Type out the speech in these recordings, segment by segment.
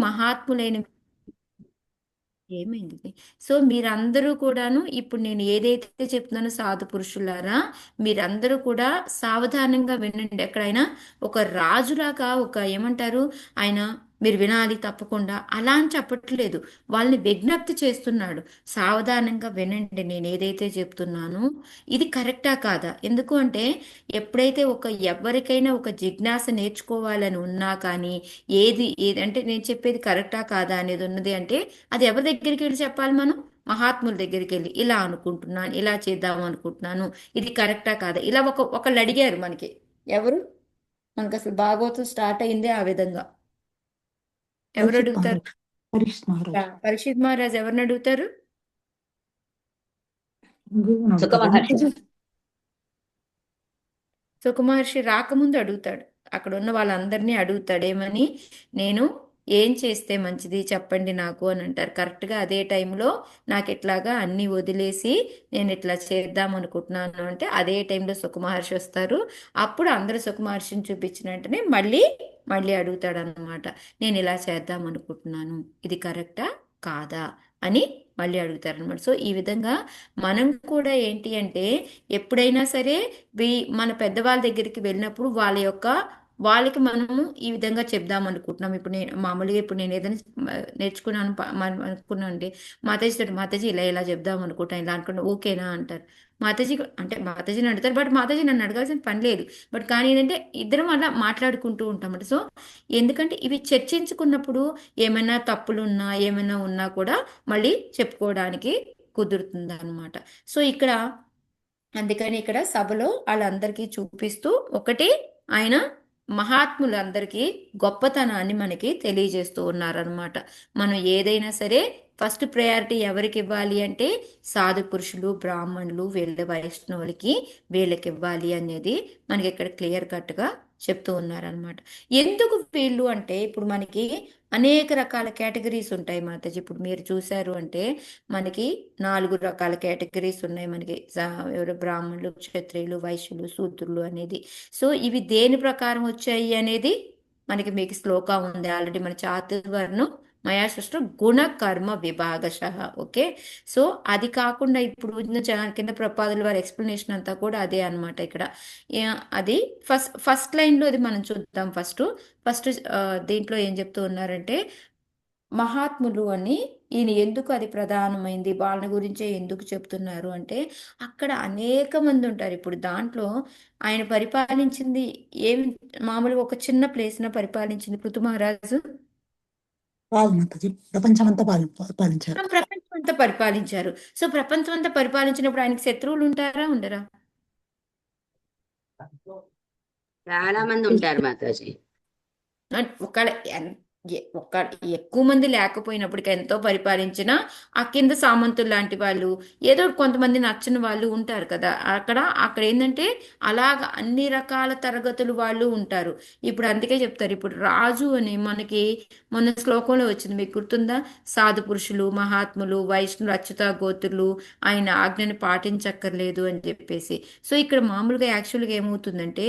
మహాత్ములైన ఏమైంది? సో మీరందరూ కూడాను ఇప్పుడు నేను ఏదైతే చెప్తున్నానో సాధు పురుషులారా, మీరందరూ కూడా సావధానంగా వినండి. ఎక్కడైనా ఒక రాజులాగా ఒక ఏమంటారు ఆయన, మీరు వినాలి తప్పకుండా అలా అని చెప్పట్లేదు, వాళ్ళని విజ్ఞప్తి చేస్తున్నాడు. సావధానంగా వినండి నేను ఏదైతే చెప్తున్నానో, ఇది కరెక్టా కాదా. ఎందుకు అంటే ఎప్పుడైతే ఎవరికైనా ఒక జిజ్ఞాస నేర్చుకోవాలని ఉన్నా కానీ, ఏది అంటే నేను చెప్పేది కరెక్టా కాదా అనేది ఉన్నది అంటే, అది ఎవరి దగ్గరికి వెళ్ళి చెప్పాలి మనం? మహాత్ముల దగ్గరికి వెళ్ళి ఇలా అనుకుంటున్నాను, ఇలా చేద్దాం అనుకుంటున్నాను, ఇది కరెక్టా కాదా, ఇలా ఒకళ్ళు అడిగారు మనకి. ఎవరు? మనకు అసలు భాగవతం స్టార్ట్ అయిందే ఆ విధంగా. ఎవరు పరీక్షిత్ అడుగుతారు? మహారాజ్. పరీక్షిత్ మహారాజ్. పరీక్షిత్ మహారాజ్ ఎవరిని అడుగుతారు? గురువుని సుఖ అడుగుతారు మహర్షి. మాతాజీ. సుకుమహర్షి రాకముందు అడుగుతాడు. అక్కడ ఉన్న వాళ్ళందరినీ అడుగుతాడేమని, నేను ఏం చేస్తే మంచిది చెప్పండి నాకు అని అంటారు. కరెక్ట్గా అదే టైంలో నాకు ఇట్లాగా అన్నీ వదిలేసి నేను ఇట్లా చేద్దాం అనుకుంటున్నాను అంటే, అదే టైంలో సుకుమహర్షి వస్తారు. అప్పుడు అందరూ సుకుమహర్షిని చూపించిన వెంటనే మళ్ళీ మళ్ళీ అడుగుతాడు అనమాట. నేను ఇలా చేద్దాం అనుకుంటున్నాను, ఇది కరెక్టా కాదా అని మళ్ళీ అడుగుతారనమాట. సో ఈ విధంగా మనం కూడా ఏంటి అంటే, ఎప్పుడైనా సరే మన పెద్దవాళ్ళ దగ్గరికి వెళ్ళినప్పుడు వాళ్ళకి మనము ఈ విధంగా చెప్దాం అనుకుంటున్నాం. ఇప్పుడు నేను మామూలుగా ఇప్పుడు నేను ఏదైనా నేర్చుకున్నాను అనుకున్నాను అండి, మాతాజీ తోటి, మాతాజీ ఇలా ఇలా చెప్దాం అనుకుంటాను, ఇలా అనుకుంటా ఓకేనా అంటారు. మాతాజీ అంటే మాతాజీని అడుగుతారు, బట్ మాతాజీ నన్ను అడగాల్సిన పని లేదు. బట్ కానీ ఏంటంటే ఇద్దరం అలా మాట్లాడుకుంటూ ఉంటామంట. సో ఎందుకంటే ఇవి చర్చించుకున్నప్పుడు ఏమైనా తప్పులు ఉన్నా ఏమైనా ఉన్నా కూడా మళ్ళీ చెప్పుకోవడానికి కుదురుతుంది అనమాట. సో ఇక్కడ అందుకని ఇక్కడ సభలో వాళ్ళందరికీ చూపిస్తూ ఒకటి, ఆయన మహాత్ములందరికీ గొప్పతనాన్ని మనకి తెలియజేస్తూ ఉన్నారనమాట. మనం ఏదైనా సరే ఫస్ట్ ప్రయారిటీ ఎవరికి ఇవ్వాలి అంటే, సాధు పురుషులు బ్రాహ్మణులు వీళ్ళ వైష్ణవులకి, వీళ్ళకి ఇవ్వాలి అనేది మనకి ఇక్కడ క్లియర్ కట్గా చెప్తూ ఉన్నారనమాట. ఎందుకు వీళ్ళు అంటే, ఇప్పుడు మనకి అనేక రకాల కేటగిరీస్ ఉంటాయి మాతాజీ. ఇప్పుడు మీరు చూశారు అంటే మనకి 4 రకాల కేటగిరీస్ ఉన్నాయి మనకి. ఎవరు? బ్రాహ్మణులు, క్షత్రియులు, వైశ్యులు, శూద్రులు అనేది. సో ఇవి దేని ప్రకారం వచ్చాయి అనేది మనకి మీకు శ్లోక ఉంది ఆల్రెడీ. మన చాతుర్వర్ణం మయా సృష్టి గుణ కర్మ విభాగశః. ఓకే. సో అది కాకుండా ఇప్పుడు ఉన్న కింద ప్రపాదుల వారి ఎక్స్ప్లెనేషన్ అంతా కూడా అదే అన్నమాట ఇక్కడ. అది ఫస్ట్ లైన్లో అది మనం చూద్దాం. ఫస్ట్ ఫస్ట్ దీంట్లో ఏం చెప్తూ ఉన్నారంటే, మహాత్ములు అని ఈయన ఎందుకు అది ప్రధానమైంది, వాళ్ళ గురించే ఎందుకు చెప్తున్నారు అంటే, అక్కడ అనేక మంది ఉంటారు. ఇప్పుడు దాంట్లో ఆయన పరిపాలించింది ఏమి, మామూలుగా ఒక చిన్న ప్లేస్న పరిపాలించింది పృథు మహారాజు. కాదు మాతాజీ, ప్రపంచమంతా పాలించారు. ప్రపంచం అంతా పరిపాలించారు. సో ప్రపంచం అంతా పరిపాలించినప్పుడు ఆయనకి శత్రువులు ఉంటారా ఉండరా? చాలా మంది ఉంటారు మాతాజీ. ఒకళ్ళ ఒక ఎక్కువ మంది లేకపోయినప్పటికీ ఎంతో పరిపాలించిన ఆ కింద సామంతులు లాంటి వాళ్ళు, ఏదో కొంతమంది నచ్చని వాళ్ళు ఉంటారు కదా అక్కడ. అక్కడ ఏంటంటే అలాగ అన్ని రకాల తరగతులు వాళ్ళు ఉంటారు. ఇప్పుడు అందుకే చెప్తారు, ఇప్పుడు రాజు అని మనకి మొన్న శ్లోకంలో వచ్చింది మీకు గుర్తుందా? సాధు పురుషులు, మహాత్ములు, వైష్ణవులు, అచ్యుత గోత్రులు ఆయన ఆజ్ఞని పాటించక్కర్లేదు అని చెప్పేసి. సో ఇక్కడ మామూలుగా యాక్చువల్గా ఏమవుతుందంటే,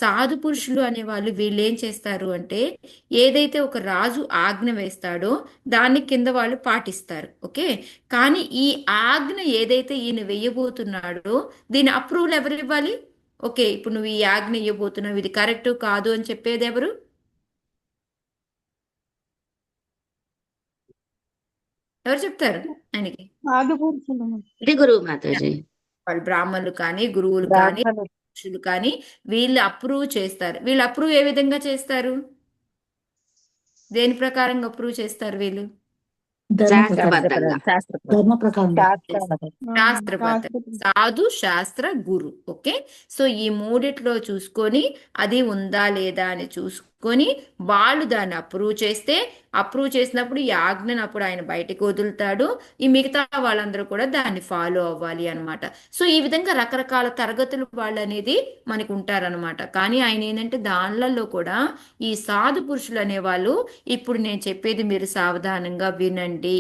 సాధు పురుషులు అనే వాళ్ళు వీళ్ళు ఏం చేస్తారు అంటే, ఏదైతే ఒక రాజు ఆజ్ఞ వేస్తాడో దాన్ని కింద వాళ్ళు పాటిస్తారు. ఓకే. కానీ ఈ ఆజ్ఞ ఏదైతే ఈయన వేయబోతున్నాడో దీని అప్రూవల్ ఎవరు ఇవ్వాలి? ఓకే ఇప్పుడు నువ్వు ఈ ఆజ్ఞ ఇవ్వబోతున్నావు, ఇది కరెక్ట్ కాదు అని చెప్పేది ఎవరు? ఎవరు చెప్తారు ఆయనకి? ఇది గురువు మాతాజీ. వాళ్ళు బ్రాహ్మణులు కానీ గురువులు కానీ బ్రాహ్మణులు. ఋషులు కానీ వీళ్ళు అప్రూవ్ చేస్తారు. వీళ్ళు అప్రూవ్ ఏ విధంగా చేస్తారు? దేని ప్రకారంగా అప్రూవ్ చేస్తారు వీళ్ళు? ధర్మ ప్రకారం. శాస్త్రబద్ధంగా. ధర్మ ప్రకారం. శాస్త్రబద్ధ సాధు శాస్త్ర గురు. ఓకే. సో ఈ మూడిట్లో చూసుకొని అది ఉందా లేదా అని చూసుకొని వాళ్ళు దాన్ని అప్రూవ్ చేస్తే, అప్రూవ్ చేసినప్పుడు ఈ ఆజ్ఞను అప్పుడు ఆయన బయటకు వదులుతాడు. ఈ మిగతా వాళ్ళందరూ కూడా దాన్ని ఫాలో అవ్వాలి అనమాట. సో ఈ విధంగా రకరకాల తరగతులు వాళ్ళు అనేది మనకు ఉంటారనమాట. కానీ ఆయన ఏంటంటే దానిలలో కూడా ఈ సాధు పురుషులు అనేవాళ్ళు, ఇప్పుడు నేను చెప్పేది మీరు సావధానంగా వినండి,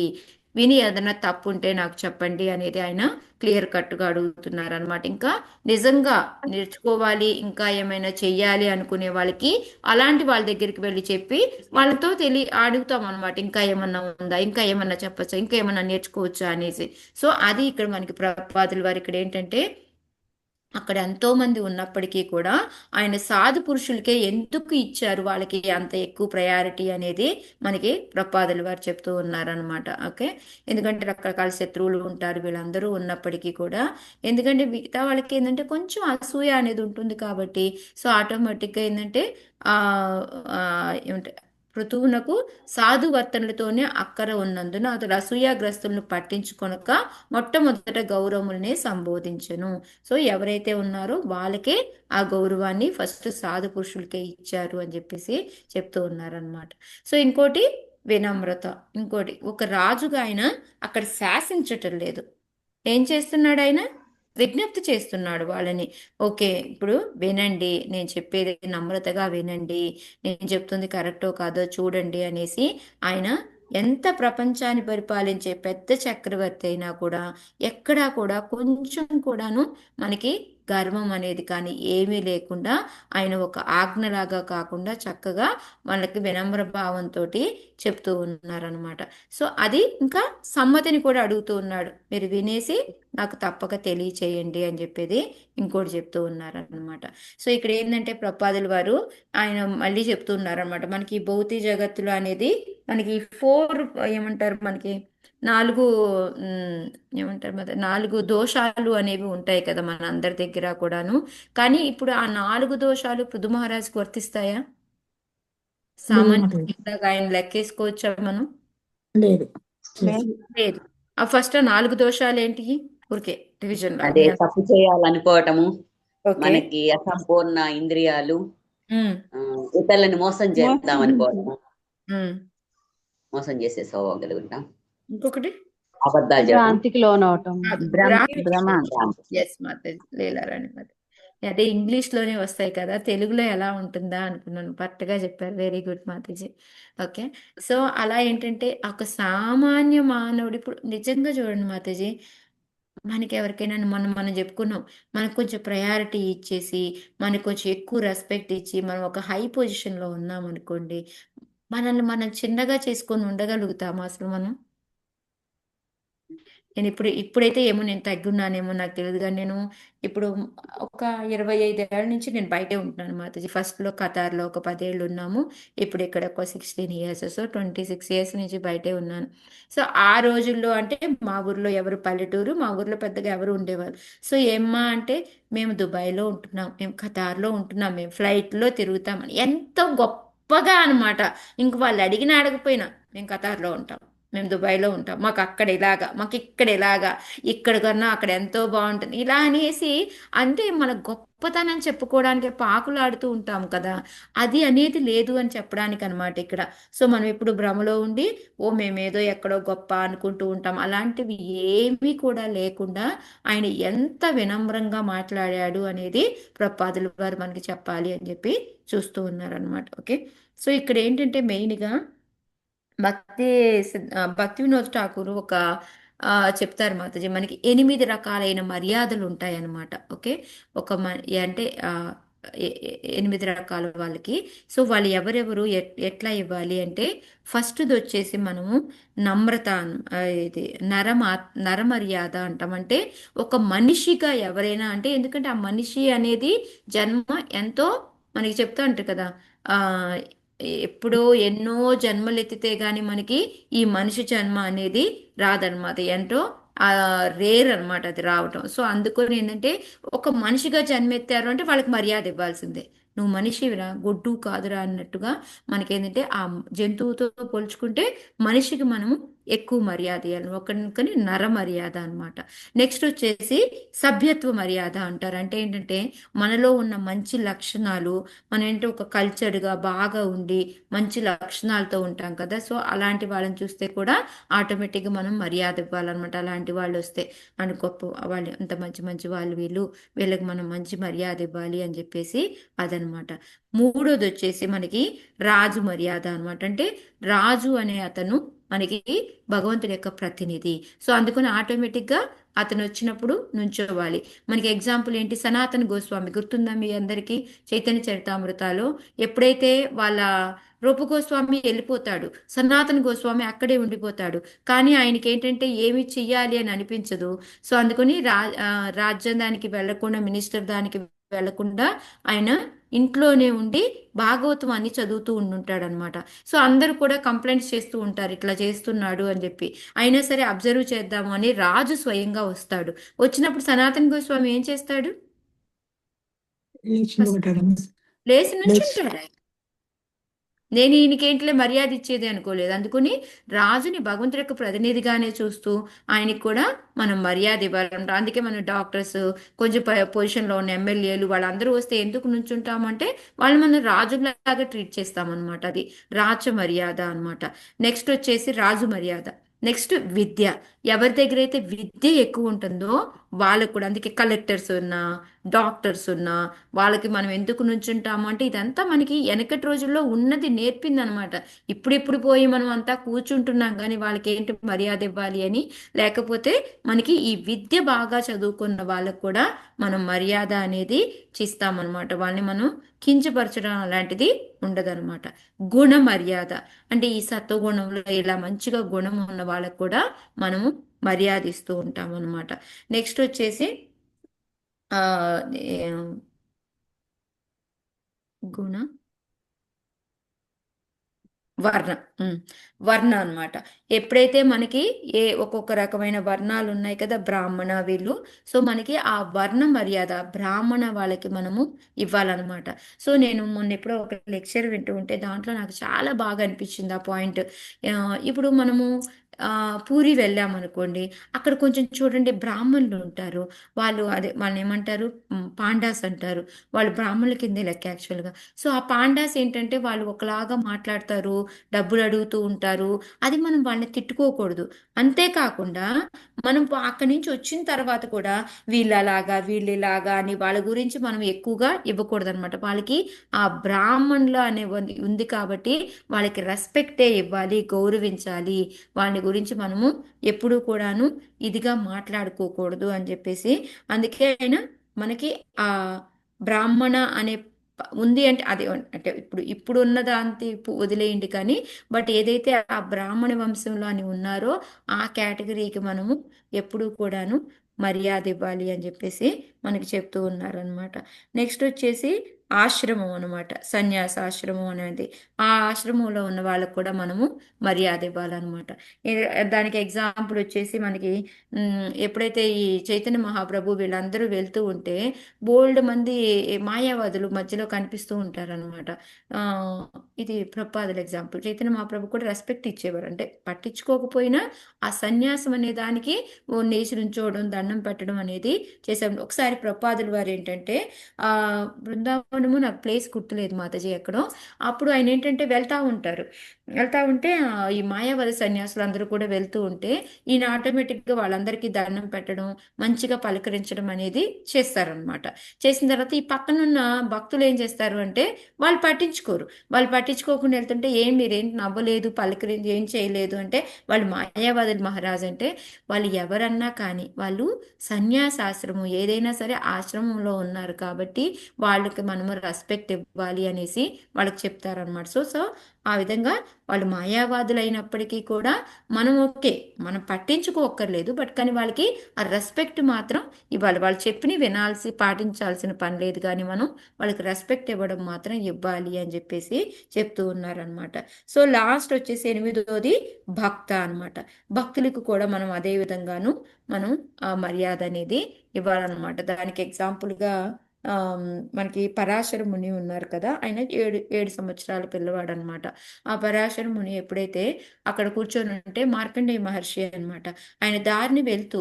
విని ఏదైనా తప్పు ఉంటే నాకు చెప్పండి అనేది ఆయన క్లియర్ కట్గా అడుగుతున్నారు అనమాట. ఇంకా నిజంగా నేర్చుకోవాలి, ఇంకా ఏమైనా చెయ్యాలి అనుకునే వాళ్ళకి అలాంటి వాళ్ళ దగ్గరికి వెళ్ళి చెప్పి వాళ్ళతో అడుగుతాం అనమాట. ఇంకా ఏమన్నా ఉందా, ఇంకా ఏమన్నా చెప్పచ్చా, ఇంకా ఏమన్నా నేర్చుకోవచ్చా అనేసి. సో అది ఇక్కడ మనకి ప్రభుపాదుల వారు ఇక్కడ ఏంటంటే, అక్కడ ఎంతో మంది ఉన్నప్పటికీ కూడా ఆయన సాధు పురుషులకే ఎందుకు ఇచ్చారు వాళ్ళకి అంత ఎక్కువ ప్రయారిటీ అనేది మనకి ప్రపాదుల వారు చెప్తూ ఉన్నారనమాట. ఓకే, ఎందుకంటే రకరకాల శత్రువులు ఉంటారు వీళ్ళందరూ ఉన్నప్పటికీ కూడా, ఎందుకంటే మిగతా వాళ్ళకి ఏంటంటే కొంచెం అసూయ అనేది ఉంటుంది కాబట్టి, సో ఆటోమేటిక్గా ఏంటంటే ఆ ఆ, ఏమంటే పృథువునకు సాధు వర్తనలతోనే అక్కర ఉన్నందున అతడు అసూయాగ్రస్తులను పట్టించుకొనక మొట్టమొదట గౌరవములనే సంబోధించెను. సో ఎవరైతే ఉన్నారో వాళ్ళకే ఆ గౌరవాన్ని ఫస్ట్ సాధు పురుషులకే ఇచ్చారు అని చెప్పేసి చెప్తూ ఉన్నారనమాట. సో ఇంకోటి వినమ్రత. ఇంకోటి, ఒక రాజుగా ఆయన అక్కడ శాసించటం లేదు. ఏం చేస్తున్నాడు ఆయన? విజ్ఞప్తి చేస్తున్నాడు వాళ్ళని. ఓకే, ఇప్పుడు వినండి, నేను చెప్పేది నమ్రతగా వినండి, నేను చెప్తుంది కరెక్టో కాదో చూడండి అనేసి ఆయన ఎంత ప్రపంచాన్ని పరిపాలించే పెద్ద చక్రవర్తి అయినా కూడా ఎక్కడా కూడా కొంచెం కూడాను మనకి గర్వం అనేది కానీ ఏమీ లేకుండా ఆయన ఒక ఆజ్ఞలాగా కాకుండా చక్కగా వాళ్ళకి వినమ్ర భావంతో చెప్తూ ఉన్నారనమాట. సో అది ఇంకా సమ్మతిని కూడా అడుగుతూ ఉన్నాడు, మీరు వినేసి నాకు తప్పక తెలియచేయండి అని చెప్పేది ఇంకోటి చెప్తూ ఉన్నారనమాట. సో ఇక్కడ ఏంటంటే ప్రపాదుల వారు ఆయన మళ్ళీ చెప్తూ ఉన్నారనమాట, మనకి ఈ భౌతిక జగత్తులో అనేది మనకి ఫోర్ ఏమంటారు, మనకి నాలుగు ఏమంటారు మరి, నాలుగు దోషాలు అనేవి ఉంటాయి కదా మన అందరి దగ్గర కూడాను. కానీ ఇప్పుడు ఆ నాలుగు దోషాలు పృథు మహారాజుకి వర్తిస్తాయా? లేదు మాతాజీ. సామాన్యంగా ఆయన లెక్కేసుకోవచ్చా మనం? లేదు. లేదు. లేదు. ఆ ఫస్ట్ ఆ నాలుగు దోషాలు ఏంటి? ఊరికే రివిజన్ లో అదే తప్పు చేయాలనుకోవటము, ఓకే. మనకి అసంపూర్ణ ఇంద్రియాలు, ఉమ్, ఇతరులను మోసం చేద్దాం అనుకోవటము, ఉమ్. మోసం చేసే స్వభావం కలుగుతాం, ఇంకొకటి అబద్ధాలు చెప్పడం, భ్రాంతికి లోనవటం. భ్రమ. ఎస్ మాతాజీ, లీలారాణి మాత. అదే ఇంగ్లీష్ లోనే వస్తాయి కదా, తెలుగులో ఎలా ఉంటుందా అనుకున్నాను. కరెక్ట్గా చెప్పారు, very good Mataji. Okay, so అలా ఏంటంటే ఒక సామాన్య మానవుడు ఇప్పుడు నిజంగా చూడండి మాతాజీ, మనకి ఎవరికైనా మనం చెప్పుకున్నాం, మనకు కొంచెం ప్రయారిటీ ఇచ్చేసి మనకు కొంచెం ఎక్కువ రెస్పెక్ట్ ఇచ్చి మనం ఒక హై పొజిషన్లో ఉన్నాం అనుకోండి, మనల్ని మనం చిన్నగా చేసుకొని ఉండగలుగుతామా అసలు మనం? నేను ఇప్పుడైతే ఏమో నేను తగ్గున్నానేమో నాకు తెలియదు, కానీ నేను ఇప్పుడు ఒక 25 ఏళ్ళ నుంచి నేను బయటే ఉంటున్నాను మాతాజీ. ఫస్ట్లో ఖతార్లో ఒక 10 ఏళ్ళు ఉన్నాము, ఇప్పుడు ఇక్కడ ఒక 16 ఇయర్స్, సో 26 ఇయర్స్ నుంచి బయటే ఉన్నాను. సో ఆ రోజుల్లో అంటే మా ఊర్లో ఎవరు పల్లెటూరు, మా ఊర్లో పెద్దగా ఎవరు ఉండేవారు. సో ఏమ్మా అంటే, మేము దుబాయ్లో ఉంటున్నాం, మేము ఖతార్లో ఉంటున్నాం, మేము ఫ్లైట్లో తిరుగుతామని ఎంతో గొప్పగా అనమాట. ఇంక వాళ్ళు అడిగినా అడగపోయినా మేము ఖతార్లో ఉంటాం, మేము దుబాయ్లో ఉంటాం, మాకు అక్కడ ఇలాగా, మాకు ఇక్కడ ఇలాగా, ఇక్కడ కన్నా అక్కడ ఎంతో బాగుంటుంది ఇలా అనేసి, అంటే మన గొప్పతనం చెప్పుకోవడానికి పాకులాడుతూ ఉంటాం కదా, అది అనేది లేదు అని చెప్పడానికి అనమాట ఇక్కడ. సో మనం ఇప్పుడు భ్రమలో ఉండి ఓ మేమేదో ఎక్కడో గొప్ప అనుకుంటూ ఉంటాం, అలాంటివి ఏమీ కూడా లేకుండా ఆయన ఎంత వినమ్రంగా మాట్లాడాడు అనేది ప్రపాదుల వారు మనకి చెప్పాలి అని చెప్పి చూస్తూ ఉన్నారనమాట. ఓకే, సో ఇక్కడ ఏంటంటే మెయిన్గా భక్తి వినోద్ ఠాకూర్ ఒక చెప్తారు మాతాజీ, మనకి 8 రకాలైన మర్యాదలు ఉంటాయన్నమాట. ఓకే, ఒక అంటే 8 రకాల వాళ్ళకి. సో వాళ్ళు ఎవరెవరు ఎట్లా ఇవ్వాలి అంటే, ఫస్ట్ది వచ్చేసి మనము నమ్రత ఇది నరమర్యాద అంటాం. అంటే ఒక మనిషిగా ఎవరైనా అంటే, ఎందుకంటే ఆ మనిషి అనేది జన్మ ఎంతో మనకి చెప్తా ఉంటారు కదా, ఆ ఎప్పుడో ఎన్నో జన్మలు ఎత్తితే గాని మనకి ఈ మనిషి జన్మ అనేది రాదనమాట. ఏంటో ఆ రేర్ అనమాట అది రావటం. సో అందుకని ఏంటంటే, ఒక మనిషిగా జన్మెత్తారు అంటే వాళ్ళకి మర్యాద ఇవ్వాల్సిందే. నువ్వు మనిషివిరా, గొడ్డు కాదురా అన్నట్టుగా మనకేంటంటే ఆ జంతువుతో పోల్చుకుంటే మనిషికి మనము ఎక్కువ మర్యాద ఇవ్వాలి. ఒకరికని నర మర్యాద అనమాట. నెక్స్ట్ వచ్చేసి సభ్యత్వ మర్యాద అంటారు. అంటే ఏంటంటే, మనలో ఉన్న మంచి లక్షణాలు, మన ఏంటో ఒక కల్చర్డ్గా బాగా ఉండి మంచి లక్షణాలతో ఉంటాం కదా, సో అలాంటి వాళ్ళని చూస్తే కూడా ఆటోమేటిక్గా మనం మర్యాద ఇవ్వాలన్నమాట. అలాంటి వాళ్ళు వస్తే అని గొప్ప వాళ్ళు, అంత మంచి మంచి వాళ్ళు వీళ్ళు, వీళ్ళకి మనం మంచి మర్యాద ఇవ్వాలి అని చెప్పేసి అదనమాట. మూడోది వచ్చేసి మనకి రాజు మర్యాద అనమాట. అంటే రాజు అనే అతను మనకి భగవంతుడి యొక్క ప్రతినిధి. సో అందుకని ఆటోమేటిక్గా అతను వచ్చినప్పుడు నుంచోవాలి. మనకి ఎగ్జాంపుల్ ఏంటి, సనాతన గోస్వామి గుర్తుందా మీ అందరికీ? చైతన్య చరితామృతాలో ఎప్పుడైతే వాళ్ళ రూపగోస్వామి వెళ్ళిపోతాడు, సనాతన గోస్వామి అక్కడే ఉండిపోతాడు. కానీ ఆయనకి ఏంటంటే ఏమి చెయ్యాలి అని అనిపించదు. సో అందుకని రాజ్యం దానికి వెళ్లకుండా, మినిస్టర్ దానికి వెళ్లకుండా ఆయన ఇంట్లోనే ఉండి భాగవతం అన్ని చదువుతూ ఉండుంటాడు అనమాట. సో అందరూ కూడా కంప్లైంట్స్ చేస్తూ ఉంటారు ఇట్లా చేస్తున్నాడు అని చెప్పి. అయినా సరే అబ్జర్వ్ చేద్దాము అని రాజు స్వయంగా వస్తాడు. వచ్చినప్పుడు సనాతన గోస్వామి ఏం చేస్తాడు? లేచి నిలబడ్డాడు. లేచి నుంచి లేచి ఉంటాడు. నేను ఈయనకేంటిలే మర్యాద ఇచ్చేది అనుకోలేదు. అందుకని రాజుని భగవంతుడి యొక్క ప్రతినిధిగానే చూస్తూ ఆయనకి కూడా మనం మర్యాద ఇవ్వాలంట. అందుకే మన డాక్టర్స్, కొంచెం పొజిషన్లో ఉన్న ఎమ్మెల్యేలు వాళ్ళందరూ వస్తే ఎందుకు నుంచుంటామంటే వాళ్ళు మనం రాజులాగా ట్రీట్ చేస్తామన్నమాట. అది రాచ మర్యాద అన్నమాట. నెక్స్ట్ వచ్చేసి రాజు మర్యాద. నెక్స్ట్ విద్య. ఎవరి దగ్గర అయితే విద్య ఎక్కువ ఉంటుందో వాళ్ళకు కూడా, అందుకే కలెక్టర్స్ ఉన్నా, డాక్టర్స్ ఉన్నా, వాళ్ళకి మనం ఎందుకు నుంచుంటాము అంటే ఇదంతా మనకి వెనకటి రోజుల్లో ఉన్నది నేర్పింది అనమాట. ఇప్పుడిప్పుడు పోయి మనం అంతా కూర్చుంటున్నాం కానీ వాళ్ళకి ఏంటి మర్యాద ఇవ్వాలి అని. లేకపోతే మనకి ఈ విద్య బాగా చదువుకున్న వాళ్ళకు కూడా మనం మర్యాద అనేది ఇస్తామన్నమాట. వాళ్ళని మనం కించపరచడం అలాంటిది ఉండదన్నమాట. గుణ మర్యాద అంటే ఈ సత్వగుణంలో ఇలా మంచిగా గుణం ఉన్న వాళ్ళకు కూడా మనము మర్యాద ఇస్తూ ఉంటాం అనమాట. నెక్స్ట్ వచ్చేసి ఆ గుణ వర్ణ ఉమ్, వర్ణ అన్నమాట. ఎప్పుడైతే మనకి ఒక్కొక్క రకమైన వర్ణాలు ఉన్నాయి కదా, బ్రాహ్మణ వీళ్ళు. సో మనకి ఆ వర్ణ మర్యాద బ్రాహ్మణ వాళ్ళకి మనము ఇవ్వాలన్నమాట. సో నేను మొన్న ఎప్పుడో ఒక లెక్చర్ వింటూ ఉంటే దాంట్లో నాకు చాలా బాగా అనిపించింది ఆ పాయింట్. ఇప్పుడు మనము పూరి వెళ్ళామనుకోండి, అక్కడ కొంచెం చూడండి బ్రాహ్మణులు ఉంటారు. వాళ్ళు అదే వాళ్ళని ఏమంటారు, పాండాస్ అంటారు. వాళ్ళు బ్రాహ్మణుల కిందే లెక్క యాక్చువల్గా. సో ఆ పాండాస్ ఏంటంటే వాళ్ళు ఒకలాగా మాట్లాడతారు, డబ్బులు అడుగుతూ ఉంటారు. అది మనం వాళ్ళని తిట్టుకోకూడదు. అంతేకాకుండా మనం అక్కడి నుంచి వచ్చిన తర్వాత కూడా వీళ్ళలాగా వీళ్ళలాగా అని వాళ్ళ గురించి మనం ఎక్కువగా ఇవ్వకూడదు అనమాట. వాళ్ళకి ఆ బ్రాహ్మణులు అనే ఉంది కాబట్టి వాళ్ళకి రెస్పెక్టే ఇవ్వాలి, గౌరవించాలి. వాళ్ళ గురించి మనము ఎప్పుడూ కూడాను ఇదిగా మాట్లాడుకోకూడదు అని చెప్పేసి. అందుకే ఆయన మనకి ఆ బ్రాహ్మణ అనే ఉంది అంటే అది అంటే ఇప్పుడు ఉన్న దాంతి వదిలేయండి కానీ, బట్ ఏదైతే ఆ బ్రాహ్మణ వంశంలో అని ఉన్నారో ఆ కేటగిరీకి మనము ఎప్పుడూ కూడాను మర్యాద ఇవ్వాలి అని చెప్పేసి మనకి చెప్తూ ఉన్నారనమాట. నెక్స్ట్ వచ్చేసి ఆశ్రమం అనమాట. సన్యాస ఆశ్రమం అనేది, ఆ ఆశ్రమంలో ఉన్న వాళ్ళకు కూడా మనము మర్యాద ఇవ్వాలన్నమాట. దానికి ఎగ్జాంపుల్ వచ్చేసి మనకి ఎప్పుడైతే ఈ చైతన్య మహాప్రభు వీళ్ళందరూ వెళ్తూ ఉంటే బోల్డ్ మంది మాయావాదులు మధ్యలో కనిపిస్తూ ఉంటారనమాట. ఇది ప్రభుపాదుల ఎగ్జాంపుల్. చైతన్య మహాప్రభు కూడా రెస్పెక్ట్ ఇచ్చేవారు. అంటే పట్టించుకోకపోయినా ఆ సన్యాసం అనే దానికి నేసి నుంచోవడం, దండం పెట్టడం అనేది చేశారు. ఒకసారి ప్రభుపాదుల వారు ఏంటంటే బృందావనము, నాకు ప్లేస్ గుర్తులేదు మాతాజీ ఎక్కడో, అప్పుడు ఆయన ఏంటంటే వెళ్తా ఉంటే ఈ మాయావాది సన్యాసులు అందరూ కూడా వెళ్తూ ఉంటే ఈయన ఆటోమేటిక్గా వాళ్ళందరికీ దండం పెట్టడం, మంచిగా పలకరించడం అనేది చేస్తారనమాట. చేసిన తర్వాత ఈ పక్కనున్న భక్తులు ఏం చేస్తారు అంటే వాళ్ళు పట్టించుకోకుండా వెళ్తుంటే మీరేం నవ్వలేదు, పలకరించి ఏం చేయలేదు అంటే వాళ్ళు మాయావాదులు మహారాజ్ అంటే వాళ్ళు ఎవరన్నా కానీ వాళ్ళు సన్యాసాశ్రమం ఏదైనా సరే ఆశ్రమంలో ఉన్నారు కాబట్టి వాళ్ళకి మనము రెస్పెక్ట్ ఇవ్వాలి అనేసి వాళ్ళకి చెప్తారనమాట. సో ఆ విధంగా వాళ్ళు మాయావాదులు అయినప్పటికీ కూడా మనం ఓకే, మనం పట్టించుకోక్కర్లేదు, బట్ కానీ వాళ్ళకి ఆ రెస్పెక్ట్ మాత్రం ఇవ్వాలి. వాళ్ళు చెప్పిన పాటించాల్సిన పని లేదు కానీ మనం వాళ్ళకి రెస్పెక్ట్ ఇవ్వడం మాత్రం ఇవ్వాలి అని చెప్పేసి చెప్తూ ఉన్నారనమాట. సో లాస్ట్ వచ్చేసి ఎనిమిదోది భక్త అనమాట. భక్తులకు కూడా మనం అదే విధంగాను మనం ఆ మర్యాద అనేది ఇవ్వాలన్నమాట. దానికి ఎగ్జాంపుల్గా మనకి పరాశర ముని ఉన్నారు కదా, ఆయన ఏడు సంవత్సరాల పిల్లవాడు అనమాట. ఆ పరాశర ముని ఎప్పుడైతే అక్కడ కూర్చొని ఉంటే మార్కండేయ మహర్షి అనమాట, ఆయన దారిని వెళ్తూ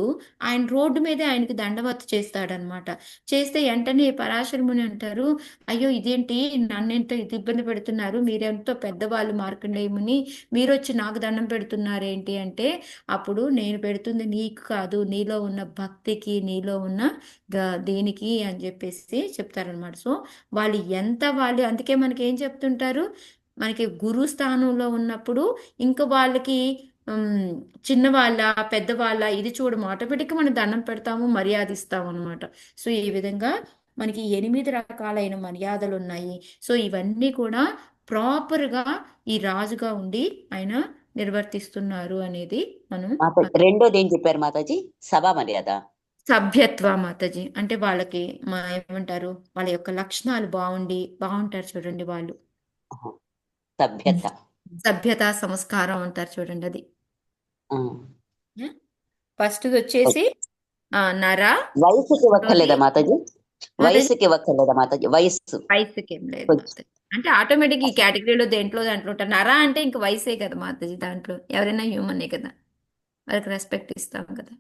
ఆయన రోడ్డు మీదే ఆయనకి దండవత్తు చేస్తాడనమాట. చేస్తే వెంటనే పరాశర ముని అంటారు, అయ్యో ఇదేంటి, నన్నెంతో ఇది ఇబ్బంది పెడుతున్నారు, మీరెంతో పెద్దవాళ్ళు మార్కండేయ ముని, మీరు వచ్చి నాకు దండం పెడుతున్నారేంటి అంటే, అప్పుడు నేను పెడుతుంది నీకు కాదు, నీలో ఉన్న భక్తికి, నీలో ఉన్న దీనికి అని చెప్పేసి చెప్తారనమాట. సో వాళ్ళు అందుకే మనకి ఏం చెప్తుంటారు, మనకి గురు స్థానంలో ఉన్నప్పుడు ఇంకా వాళ్ళకి ఉమ్, చిన్నవాళ్ళ పెద్దవాళ్ళ ఇది చూడము, ఆటోమేటిక్గా మనం దండం పెడతాము, మర్యాద ఇస్తాము అనమాట. సో ఈ విధంగా మనకి 8 రకాలైన మర్యాదలు ఉన్నాయి. సో ఇవన్నీ కూడా ప్రాపర్గా ఈ రాజుగా ఉండి ఆయన నిర్వర్తిస్తున్నారు అనేది మనం మాతాజీ రెండోది ఏం చెప్పారు మాతాజీ? సభా మర్యాద. సభ్యత్వ మాతాజీ. అంటే వాళ్ళకి ఏమంటారు, వాళ్ళ యొక్క లక్షణాలు బాగుంటారు చూడండి వాళ్ళు. ఆహా. సభ్యత. సభ్యత సంస్కారం అంటారు చూడండి అది. ఆ. ఫస్ట్ వచ్చేసి నర. వయసుకి రెండోది ఇవ్వక్కర్లేదా మాతాజీ? మాతాజీ వయసుకి ఇవ్వక్కర్లేదా మాతాజీ? వయస్సు వయసుకి ఏం లేదు కొంచెం. మాతాజీ. అంటే ఆటోమేటిక్ ఈ కేటగిరీలో దాంట్లో ఉంటారు. నర అంటే ఇంక వయసే కదా మాతాజీ, దాంట్లో ఎవరైనా హ్యూమనే కదా, వాళ్ళకి రెస్పెక్ట్ ఇస్తాం కదా.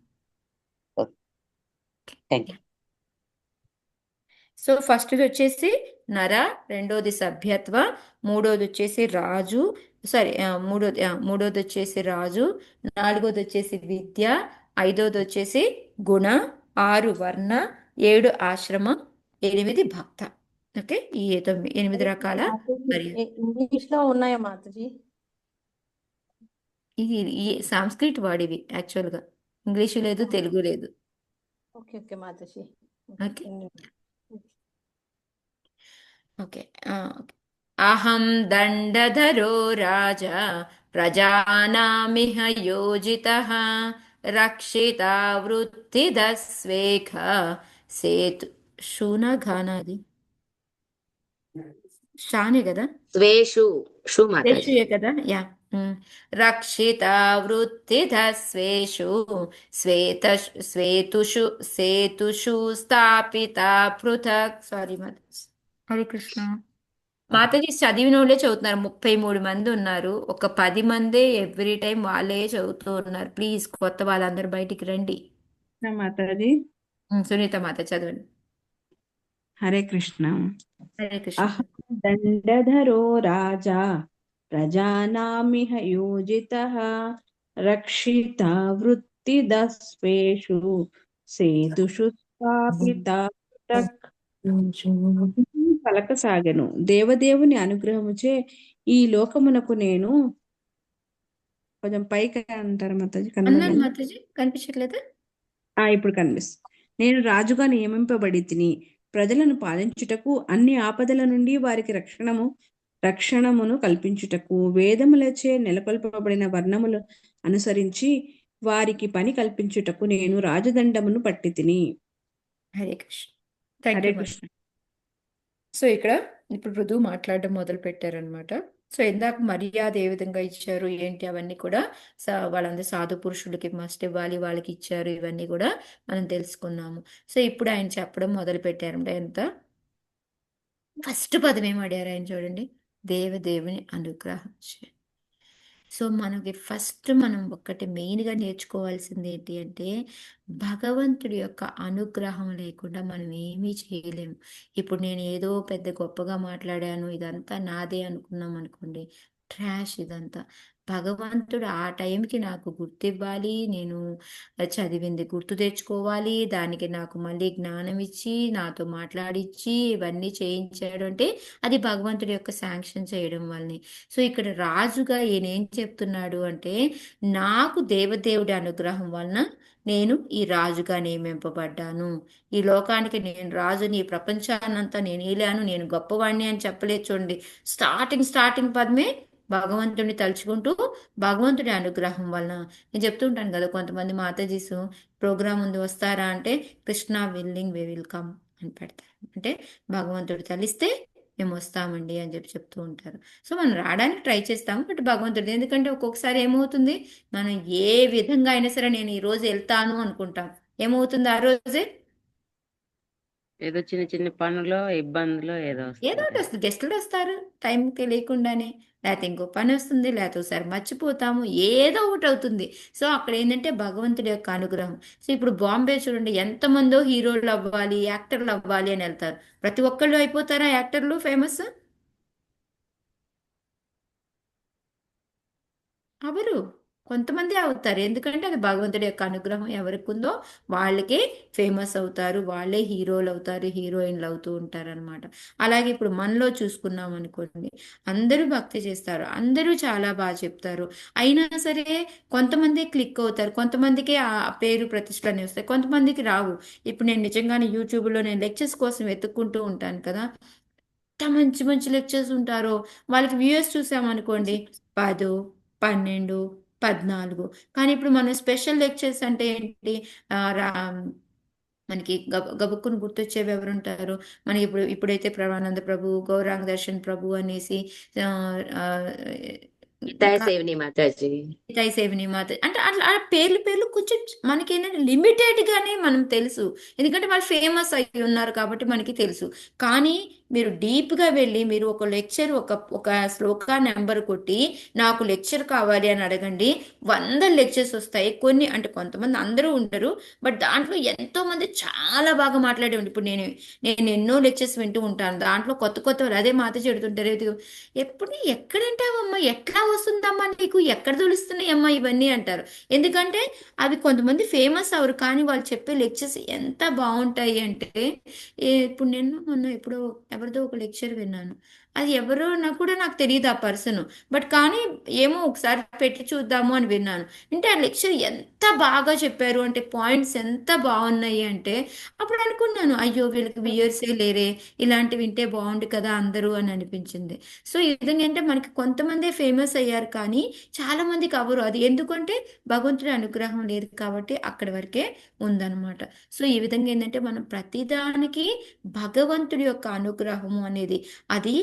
Thank you. సో ఫస్ట్ది వచ్చేసి నర, రెండోది సభ్యత్వ, మూడోది వచ్చేసి రాజు, సారీ మూడోది వచ్చేసి రాజు, నాలుగోది వచ్చేసి విద్య, ఐదోది వచ్చేసి గుణ, 6 వర్ణ, 7 ఆశ్రమ, 8 భక్త. ఓకే, ఈ 8 రకాల మాతాజీ మరియు ఇంగ్లీష్ లో ఉన్నాయా మాతాజీ? ఇది ఈ సాంస్క్రిట్ వర్డ్ ఇవి యాక్చువల్గా. ఇంగ్లీషు లేదు, తెలుగు లేదు. Okay okay Mataji. Okay okay okay. అహం దండధరో రాజా ప్రజానామిహ యోజితః రక్షితా వృత్తిదస్వేఖ సేతు శూనఘానాది షానే కదా, స్వేషు షు మాతాజీ. స్వేషుయే కదా, యా. రక్షిత వృత్తిధస్వేషు శ్వేత శ్వేతుషు సేతుషు స్థాపిత పృథక్. సారీ మాతాజీ. హరే కృష్ణ. మాతాజీ చదివిన వాళ్ళే చదువుతున్నారు, 33 మంది ఉన్నారు, ఒక 10 మందే ఎవ్రీ టైం వాళ్ళే చదువుతూ ఉన్నారు. ప్లీజ్ కొత్త వాళ్ళందరూ బయటికి రండి. మాతాజీ సునీత మాత చదవండి. హరే కృష్ణ. హరే కృష్ణ. అహం దండధరో రాజా ప్రజానామిహ యోజితః రక్షితా వృత్తిదస్వేషు సేతుషు స్థాపితా పృథక్. పలకసాగెను, దేవదేవుని అనుగ్రహముచే ఈ లోకమునకు నేను కొంచెం పైకి అంటారు మాతాజీ, అన్నాను కనబడలేదు. మాతాజీ, కనిపించట్లేదా? ఇప్పుడు కనిపిస్తుంది. నేను రాజుగా నియమింపబడి తిని ప్రజలను పాలించుటకు, అన్ని ఆపదల నుండి వారికి రక్షణమును కల్పించుటకు, వేదములచే నెలకొల్పబడిన వర్ణములు అనుసరించి వారికి పని కల్పించుటకు నేను రాజదండమును పట్టి తిని. Hare Krishna. Thank Hare you. Krishna. So ఇక్కడ ఇప్పుడు మృదు మాట్లాడడం మొదలు పెట్టారనమాట. సో ఇందాక మర్యాద ఏ విధంగా ఇచ్చారు ఏంటి అవన్నీ కూడా వాళ్ళందరూ సాధు పురుషులకి మస్ట్ ఇవ్వాలి, వాళ్ళకి ఇచ్చారు, ఇవన్నీ కూడా మనం తెలుసుకున్నాము. సో ఇప్పుడు ఆయన చెప్పడం మొదలు పెట్టారంటే ఎంత ఫస్ట్ పదం ఏం అడిగారు ఆయన చూడండి, దేవదేవుని అనుగ్రహం. సో మనకి ఫస్ట్ మనం ఒక్కటి మెయిన్గా నేర్చుకోవాల్సింది ఏంటి అంటే, భగవంతుడి యొక్క అనుగ్రహం లేకుండా మనం ఏమీ చేయలేము. ఇప్పుడు నేను ఏదో పెద్ద గొప్పగా మాట్లాడాను, ఇదంతా నాదే అనుకున్నాం అనుకోండి, ట్రాష్ ఇదంతా. భగవంతుడు ఆ టైంకి నాకు గుర్తివ్వాలి, నేను చదివింది గుర్తు తెచ్చుకోవాలి, దానికి నాకు మళ్ళీ జ్ఞానం ఇచ్చి నాతో మాట్లాడిచ్చి ఇవన్నీ చేయించాడు అంటే అది భగవంతుడి యొక్క శాంక్షన్ చేయడం వల్లనే. సో ఇక్కడ రాజుగా ఈయన ఏం చెప్తున్నాడు అంటే, నాకు దేవదేవుడి అనుగ్రహం వలన నేను ఈ రాజుగా నియమింపబడ్డాను. ఈ లోకానికి నేను రాజుని, ఈ ప్రపంచాన్నంతా నేను ఏలాను, నేను గొప్పవాణ్ణి అని చెప్పలేదు చూడండి. స్టార్టింగ్ పదమే భగవంతుడిని తలుచుకుంటూ, భగవంతుడి అనుగ్రహం వలన. నేను చెప్తుంటాను కదా, కొంతమంది మాతాజీస్ ప్రోగ్రామ్ ముందు వస్తారా అంటే Krishna willing we will come అని పెడతారు. అంటే భగవంతుడు తలిస్తే మేము వస్తామండి అని చెప్తూ ఉంటారు. సో మనం రావడానికి ట్రై చేస్తాము, బట్ భగవంతుడు, ఎందుకంటే ఒక్కొక్కసారి ఏమవుతుంది, మనం ఏ విధంగా అయినా సరే నేను ఈ రోజు వెళ్తాను అనుకుంటాం, ఏమవుతుంది ఆ రోజే ఏదో చిన్న చిన్న పనులో ఇబ్బందులో ఏదో ఏదో ఒకటి వస్తుంటాయి. వస్తుంది, గెస్టులు వస్తారు టైం తెలియకుండానే, లేకపోతే ఇంకో పని వస్తుంది, లేకపోతే ఒకసారి మర్చిపోతాము, ఏదో ఒకటి అవుతుంది. సో అక్కడ ఏంటంటే భగవంతుడి యొక్క అనుగ్రహం. సో ఇప్పుడు బాంబే చూడండి, ఎంతమందో హీరోలు అవ్వాలి, యాక్టర్లు అవ్వాలి అని వెళ్తారు, ప్రతి ఒక్కళ్ళు అయిపోతారా యాక్టర్లు ఫేమస్? అవరు. కొంతమంది అవుతారు, ఎందుకంటే అది భగవంతుడి యొక్క అనుగ్రహం ఎవరికి ఉందో వాళ్ళకే ఫేమస్ అవుతారు, వాళ్ళే హీరోలు అవుతారు, హీరోయిన్లు అవుతూ ఉంటారు అనమాట. అలాగే ఇప్పుడు మనలో చూసుకున్నాం అనుకోండి, అందరూ భక్తి చేస్తారు, అందరూ చాలా బాగా చెప్తారు, అయినా సరే కొంతమంది క్లిక్ అవుతారు, కొంతమందికి ఆ పేరు ప్రతిష్టలు అనేవి వస్తాయి, కొంతమందికి రావు. ఇప్పుడు నేను నిజంగానే యూట్యూబ్లో నేను లెక్చర్స్ కోసం వెతుక్కుంటూ ఉంటాను కదా, ఎంత మంచి మంచి లెక్చర్స్ ఉంటారో, వాళ్ళకి వ్యూయర్స్ చూసామనుకోండి 10, 12, 14. కానీ ఇప్పుడు మనం స్పెషల్ లెక్చర్స్ అంటే ఏంటి? ఆ, రా మనకి గబుక్కుని గుర్తొచ్చేవి ఎవరుంటారు? మనకి ఇప్పుడైతే ప్రభానంద ప్రభు, గౌరాంగ దర్శన్ ప్రభు అనేసి, ఆ, ఆ, గీతాయ ఇంకా సేవిని మాతాజీ. ఇతాయి సేవని మాత అంటే అట్లా ఆ పేర్లు పేర్లు కొంచెం మనకి ఏంటంటే లిమిటెడ్ గానే మనం తెలుసు, ఎందుకంటే వాళ్ళు ఫేమస్ అయి ఉన్నారు కాబట్టి మనకి తెలుసు. కానీ మీరు డీప్ గా వెళ్ళి మీరు ఒక లెక్చర్, ఒక శ్లోక నెంబర్ కొట్టి నాకు లెక్చర్ కావాలి అని అడగండి, 100 లెక్చర్స్ వస్తాయి. కొన్ని అంటే కొంతమంది అందరూ ఉండరు, బట్ దాంట్లో ఎంతో మంది చాలా బాగా మాట్లాడే ఉండి. ఇప్పుడు నేను ఎన్నో లెక్చర్స్ వింటూ ఉంటాను, దాంట్లో కొత్త కొత్త వాళ్ళు అదే మాత చెడుతుంటారు, ఎప్పుడు ఎక్కడంటావమ్మా, ఎట్లా వస్తుందమ్మా నీకు, ఎక్కడ తెలుస్తున్నాయమ్మా ఇవన్నీ అంటారు. ఎందుకంటే అవి కొంతమంది ఫేమస్ అవరు, కానీ వాళ్ళు చెప్పే లెక్చర్స్ ఎంత బాగుంటాయి అంటే, ఇప్పుడు నేను మొన్న ఎప్పుడో ఎవరిదో ఒక లెక్చర్ విన్నాను, అది ఎవరో కూడా నాకు తెలియదు ఆ పర్సన్, బట్ కానీ ఏమో ఒకసారి పెట్టి చూద్దాము అని విన్నాను. అంటే ఆ లెక్చర్ ఎంత బాగా చెప్పారు అంటే, పాయింట్స్ ఎంత బాగున్నాయి అంటే, అప్పుడు అనుకున్నాను అయ్యో వీళ్ళకి వ్యూయర్సే లేరే, ఇలాంటివి వింటే బాగుండు కదా అందరూ అని అనిపించింది. సో ఈ విధంగా అంటే మనకి కొంతమందే ఫేమస్ అయ్యారు, కానీ చాలా మందికి అవ్వరు. అది ఎందుకంటే భగవంతుడి అనుగ్రహం లేదు కాబట్టి అక్కడి వరకే ఉందన్నమాట. సో ఈ విధంగా ఏంటంటే మనం ప్రతిదానికి భగవంతుడి యొక్క అనుగ్రహము అనేది, అది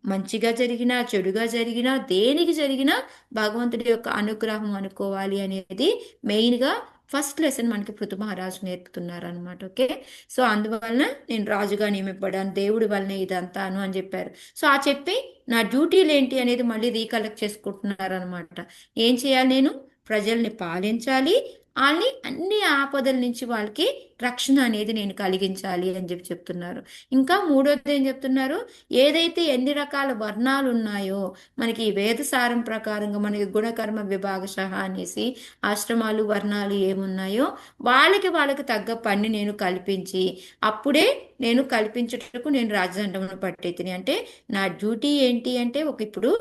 మంచిగా జరిగినా చెడుగా జరిగినా దేనికి జరిగినా భగవంతుడి యొక్క అనుగ్రహం అనుకోవాలి అనేది మెయిన్గా ఫస్ట్ లెసన్ మనకి పృథు మహారాజు నేర్పుతున్నారు అనమాట. ఓకే, సో అందువలన నేను రాజుగా నియమింపబడాను, దేవుడి వల్లనే ఇదంతాను అని చెప్పారు. సో ఆ చెప్పి నా డ్యూటీలు ఏంటి అనేది మళ్ళీ రీకలెక్ట్ చేసుకుంటున్నారు అనమాట. ఏం చేయాలి నేను? ప్రజల్ని పాలించాలి, వాళ్ళని అన్ని ఆపదల నుంచి వాళ్ళకి రక్షణ అనేది నేను కలిగించాలి అని చెప్పి చెప్తున్నారు. ఇంకా మూడోది ఏం చెప్తున్నారు? ఏదైతే ఎన్ని రకాల వర్ణాలు ఉన్నాయో మనకి ఈ వేదసారం ప్రకారంగా మనకి గుణకర్మ విభాగశః అనేసి ఆశ్రమాలు వర్ణాలు ఏమున్నాయో వాళ్ళకి తగ్గ పని నేను కల్పించి, అప్పుడే నేను కల్పించుటకు నేను రాజదండమును పట్టెత్తిని. అంటే నా డ్యూటీ ఏంటి అంటే, ఇప్పుడు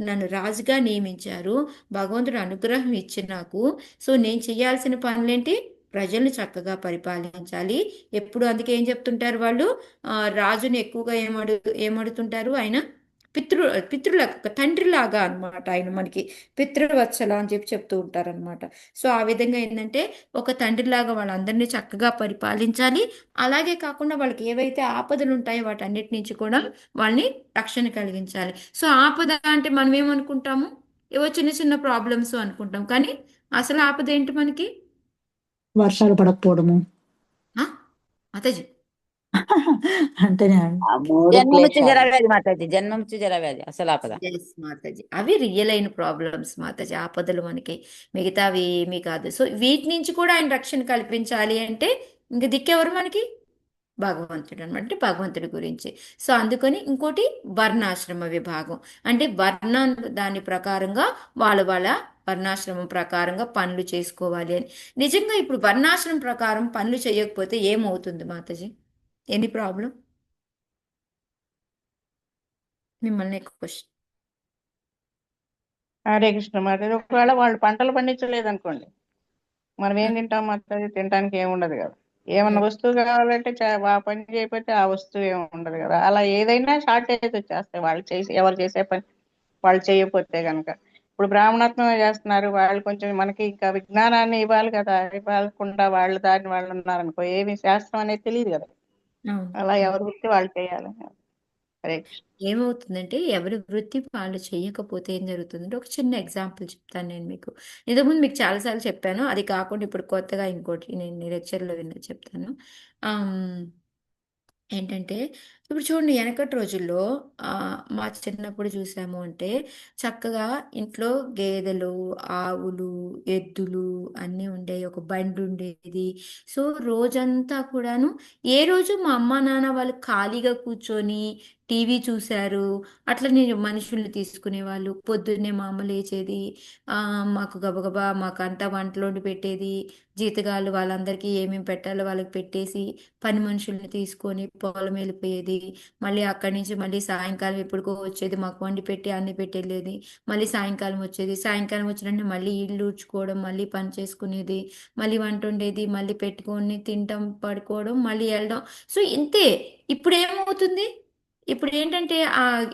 నన్ను రాజుగా నియమించారు, భగవంతుడు అనుగ్రహం ఇచ్చి నాకు, సో నేను చేయాల్సిన పనులేంటి? ప్రజల్ని చక్కగా పరిపాలించాలి. ఎప్పుడు అందుకే ఏం చెప్తుంటారు వాళ్ళు, రాజుని ఎక్కువగా ఏమడుతుంటారు ఆయన? పితృల తండ్రిలాగా అన్నమాట ఆయన మనకి, పితృవత్సల అని చెప్పి చెప్తూ ఉంటారనమాట. సో ఆ విధంగా ఏంటంటే ఒక తండ్రిలాగా వాళ్ళందరినీ చక్కగా పరిపాలించాలి. అలాగే కాకుండా వాళ్ళకి ఏవైతే ఆపదలు ఉంటాయో వాటన్నిటి నుంచి కూడా వాళ్ళని రక్షణ కలిగించాలి. సో ఆపద అంటే మనం ఏమనుకుంటాము? ఏవో చిన్న చిన్న ప్రాబ్లమ్స్ అనుకుంటాం, కానీ అసలు ఆపద ఏంటి మనకి? వర్షాలు పడకపోవడము. ఆ? మాతాజీ, అంటేనే ఆ మూడు జన్మమృత్యు క్లేశాలు. జరవ్యాధి మాతాజీ, జన్మమృత్యు జరవ్యాధి అసలు ఆపద. ఎస్ మాతాజీ, అవి రియల్ అయిన ప్రాబ్లమ్స్ మాతాజీ, ఆపదలు మనకి, మిగతావి ఏమీ కాదు. సో వీటి నుంచి కూడా ఆయన రక్షణ కల్పించాలి అంటే ఇంక దిక్కెవరు మనకి? భగవంతుడు అనమాట, అంటే భగవంతుడి గురించి. సో అందుకని ఇంకోటి వర్ణాశ్రమ విభాగం, అంటే దాని ప్రకారంగా వాళ్ళ వర్ణాశ్రమం ప్రకారంగా పనులు చేసుకోవాలి అని. నిజంగా ఇప్పుడు వర్ణాశ్రమం ప్రకారం పనులు చేయకపోతే ఏమవుతుంది మాతాజీ? Any problem? మిమ్మల్ని క్వశ్చన్. హరే కృష్ణ మాతాజీ. ఒకవేళ వాళ్ళు పంటలు పండించలేదు అనుకోండి, మనం ఏం తింటాం మాతాజీ? తినడానికి ఏమి ఉండదు కదా. ఏమన్నా వస్తువు కావాలంటే ఆ పని చేయకపోతే ఆ వస్తువు ఏమి ఉండదు కదా. అలా ఏదైనా షార్టేజ్ వచ్చేస్తాయి వాళ్ళు ఎవరు చేసే పని వాళ్ళు చేయకపోతే కనుక. ఇప్పుడు బ్రాహ్మణత్వమే చేస్తున్నారు వాళ్ళు, కొంచెం మనకి ఇంకా విజ్ఞానాన్ని ఇవ్వాలి కదా, ఇవ్వకుండా వాళ్ళు దారిని వాళ్ళు ఉన్నారనుకో, ఏమి శాస్త్రం అనేది తెలియదు కదా. అలా ఎవరి వృత్తి వాళ్ళు చేయాలి. హరే కృష్ణ. ఏమవుతుందంటే ఎవరి వృత్తి వాళ్ళు చేయకపోతే ఏం జరుగుతుందంటే, ఒక చిన్న ఎగ్జాంపుల్ చెప్తాను నేను మీకు. ఇంతకుముందు మీకు చాలాసార్లు చెప్పాను, అది కాకుండా ఇప్పుడు కొత్తగా ఇంకోటి నేను లెక్చర్లో విన్న చెప్తాను. ఆమ్, ఏంటంటే ఇప్పుడు చూడండి వెనకటి రోజుల్లో మా చిన్నప్పుడు చూసాము అంటే చక్కగా ఇంట్లో గేదెలు, ఆవులు, ఎద్దులు అన్నీ ఉండేవి. ఒక బండి ఉండేది. సో రోజంతా కూడాను ఏ రోజు మా అమ్మ నాన్న వాళ్ళు ఖాళీగా కూర్చొని టీవీ చూశారు. అట్లా నేను మనుషుల్ని తీసుకునేవాళ్ళు. పొద్దున్నే మా అమ్మ లేచేది. మాకు గబగబా మాకంతా వంటలు వండి పెట్టేది. జీతగాళ్ళు వాళ్ళందరికీ ఏమేమి పెట్టాలో వాళ్ళకి పెట్టేసి పని మనుషుల్ని తీసుకొని పొలం వెళ్ళిపోయేది. మళ్ళీ అక్కడి నుంచి మళ్ళీ సాయంకాలం ఎప్పుడుకో వచ్చేది. మాకు వండి పెట్టి అన్ని పెట్టి వెళ్ళేది. మళ్ళీ సాయంకాలం వచ్చేది. సాయంకాలం వచ్చినంటే మళ్ళీ ఇల్లు ఊడ్చుకోవడం, మళ్ళీ పని చేసుకునేది, మళ్ళీ వంట వండేది, మళ్ళీ పెట్టుకొని తినటం, పడుకోవడం, మళ్ళీ వెళ్ళడం. సో ఇంతే. ఇప్పుడు ఏమవుతుంది? ఇప్పుడు ఏంటంటే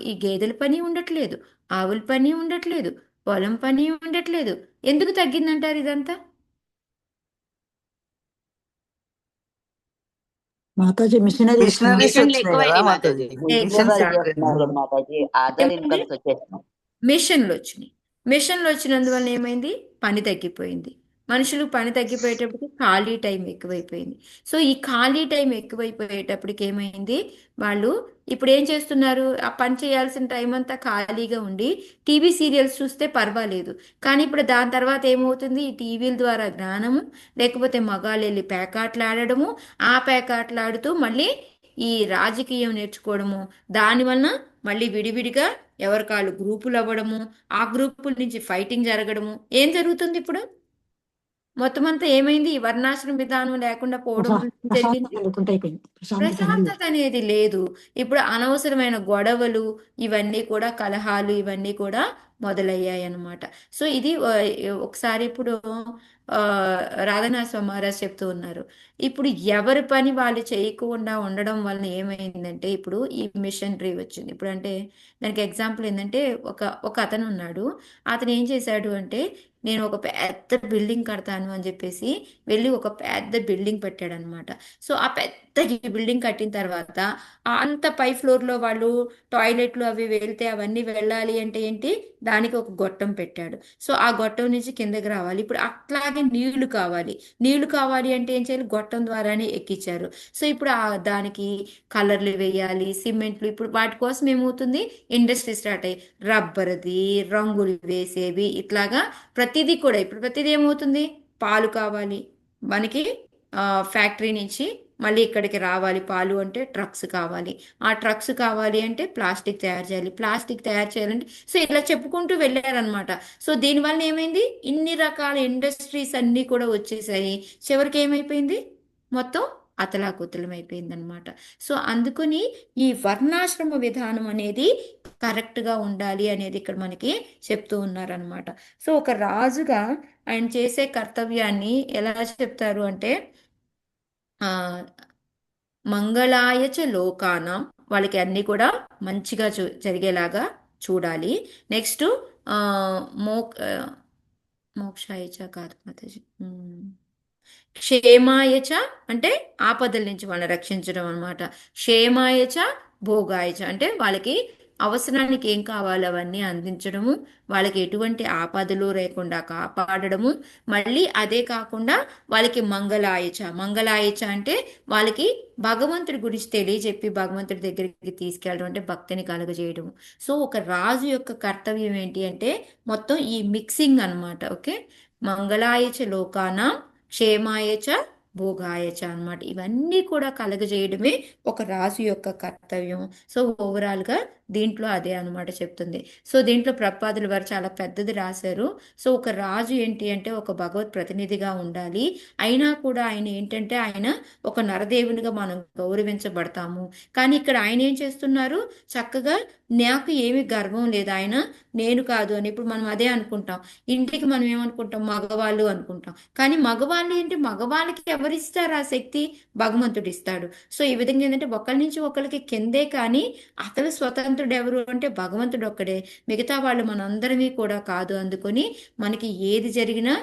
ఈ గేదెల పని ఉండట్లేదు, ఆవుల పని ఉండట్లేదు, పొలం పని ఉండట్లేదు. ఎందుకు తగ్గిందంటారు ఇదంతా? మాతాజీ మిషనరీస్ మిషనరీస్ మిషన్లు వచ్చినాయి కదా ఎక్కువైనాయి మాతాజీ. మాతాజీ. ఎగ్జామ్స్ చేస్తున్నారు కదా మాతాజీ, అదర్ ఏమైంది? ఇన్కమ్స్ వచ్చేసినాయి. మిషన్లు వచ్చినాయి. మిషన్లు వచ్చినందువల్ల ఏమైంది? పని తగ్గిపోయింది. మనుషులు పని తగ్గిపోయేటప్పటికి ఖాళీ టైం ఎక్కువైపోయింది. సో ఈ ఖాళీ టైం ఎక్కువైపోయేటప్పటికి ఏమైంది? వాళ్ళు ఇప్పుడు ఏం చేస్తున్నారు? ఆ పని చేయాల్సిన టైం అంతా ఖాళీగా ఉండి టీవీ సీరియల్స్ చూస్తే పర్వాలేదు. కానీ ఇప్పుడు దాని తర్వాత ఏమవుతుంది? ఈ టీవీల ద్వారా జ్ఞానము, లేకపోతే మగాళ్ళు వెళ్ళి పేకాట్లు ఆడడము, ఆ పేకాట్లు ఆడుతూ మళ్ళీ ఈ రాజకీయం నేర్చుకోవడము, దానివలన మళ్ళీ విడివిడిగా ఎవరికాళ్ళు గ్రూపులు అవ్వడము, ఆ గ్రూపుల నుంచి ఫైటింగ్ జరగడము. ఏం జరుగుతుంది ఇప్పుడు? మొత్తం అంతా ఏమైంది? ఈ వర్ణాశ్రమ విధానం లేకుండా పోవడం వల్ల ఏం జరిగింది? ప్రశాంతత లేకుండా అయిపోయింది. ప్రశాంతత అనేది ప్రశాంతత అనేది లేదు. ఇప్పుడు అనవసరమైన గొడవలు, ఇవన్నీ కూడా కలహాలు, ఇవన్నీ కూడా మొదలయ్యాయి అన్నమాట. సో ఇది ఒకసారి ఇప్పుడు ఆ, రాధానాథ మహారాజ్ చెప్తూ ఉన్నారు. ఇప్పుడు ఎవరి పని వాళ్ళు చేయకుండా ఉండడం వలన ఏమైందంటే ఇప్పుడు ఈ మిషనరీ వచ్చింది. ఇప్పుడు అంటే దానికి ఎగ్జాంపుల్ ఏంటంటే ఒక ఒక అతను ఉన్నాడు. అతను ఏం చేశాడు అంటే నేను ఒక పెద్ద బిల్డింగ్ కడతాను అని చెప్పేసి వెళ్ళి ఒక పెద్ద బిల్డింగ్ పెట్టాడు అనమాట. సో ఆ పెద్ద బిల్డింగ్ కట్టిన తర్వాత అంత పై ఫ్లోర్లో వాళ్ళు టాయిలెట్లు అవి వెళ్తే అవన్నీ వెళ్ళాలి అంటే ఏంటి? దానికి ఒక గొట్టం పెట్టాడు. సో ఆ గొట్టం నుంచి కిందకి రావాలి. ఇప్పుడు అట్లాగే నీళ్లు కావాలి. నీళ్లు కావాలి అంటే ఏం చేయాలి? గొట్టం ద్వారానే ఎక్కించారు. సో ఇప్పుడు దానికి కలర్లు వేయాలి, సిమెంట్లు. ఇప్పుడు వాటి కోసం ఏమవుతుంది? ఇండస్ట్రీ స్టార్ట్ అయ్యి రబ్బర్ది, రంగులు వేసేవి, ఇట్లాగా ప్రతిదీ కూడా. ఇప్పుడు ప్రతిదీ ఏమవుతుంది? పాలు కావాలి మనకి, ఫ్యాక్టరీ నుంచి మళ్ళీ ఇక్కడికి రావాలి. పాలు అంటే ట్రక్స్ కావాలి. ఆ ట్రక్స్ కావాలి అంటే ప్లాస్టిక్ తయారు చేయాలి. ప్లాస్టిక్ తయారు చేయాలంటే సో ఇలా చెప్పుకుంటూ వెళ్ళారనమాట. సో దీనివల్ల ఏమైంది? ఇన్ని రకాల ఇండస్ట్రీస్ అన్నీ కూడా వచ్చేసాయి. చివరికి ఏమైపోయింది? మొత్తం అతలాకుతలం అయిపోయింది అనమాట. సో అందుకని ఈ వర్ణాశ్రమ విధానం అనేది కరెక్ట్గా ఉండాలి అనేది ఇక్కడ మనకి చెప్తూ ఉన్నారనమాట. సో ఒక రాజుగా ఆయన చేసే కర్తవ్యాన్ని ఎలా చెప్తారు అంటే ఆ మంగళాయచ లోకానం, వాళ్ళకి అన్ని కూడా మంచిగా జరిగేలాగా చూడాలి. నెక్స్ట్ ఆ మోక్ ఆ, మోక్షాయచ కాదు మాతాజీ, క్షేమాయచ అంటే ఆపదల నుంచి వాళ్ళని రక్షించడం అనమాట. క్షేమాయచ భోగాయచ అంటే వాళ్ళకి అవసరానికి ఏం కావాలో అవన్నీ అందించడము, వాళ్ళకి ఎటువంటి ఆపదలు లేకుండా కాపాడడము. మళ్ళీ అదే కాకుండా వాళ్ళకి మంగళాయచ, మంగళాయచ అంటే వాళ్ళకి భగవంతుడి గురించి తెలియజెప్పి భగవంతుడి దగ్గరికి తీసుకెళ్ళడం, అంటే భక్తిని కలుగజేయడము. సో ఒక రాజు యొక్క కర్తవ్యం ఏంటి అంటే మొత్తం ఈ మిక్సింగ్ అన్నమాట. ఓకే, మంగళాయచ లోకానాం క్షేమాయచ భోగాయచ అన్నమాట. ఇవన్నీ కూడా కలగజేయడమే ఒక రాజు యొక్క కర్తవ్యం. సో ఓవరాల్గా దీంట్లో అదే అన్నమాట చెప్తుంది. సో దీంట్లో ప్రపాదుల వారు చాలా పెద్దది రాశారు. సో ఒక రాజు ఏంటి అంటే ఒక భగవత్ ప్రతినిధిగా ఉండాలి. అయినా కూడా ఆయన ఏంటంటే ఆయన ఒక నరదేవునిగా మనం గౌరవించబడతాము. కానీ ఇక్కడ ఆయన ఏం చేస్తున్నారు? చక్కగా నాకు ఏమి గర్వం లేదు, ఆయన నేను కాదు అని. ఇప్పుడు మనం అదే అనుకుంటాం. ఇంటికి మనం ఏమనుకుంటాం? మగవాళ్ళు అనుకుంటాం. కానీ మగవాళ్ళు ఏంటి? మగవాళ్ళకి ఎవరిస్తారు ఆ శక్తి? భగవంతుడు ఇస్తాడు. సో ఈ విధంగా ఏంటంటే ఒకరి నుంచి ఒకరికి కిందే, కానీ అసలు స్వతంత్రుడు ఎవరు అంటే భగవంతుడు ఒక్కడే. మిగతా వాళ్ళు మనందరమీ కూడా కాదు. అందుకొని మనకి ఏది జరిగినా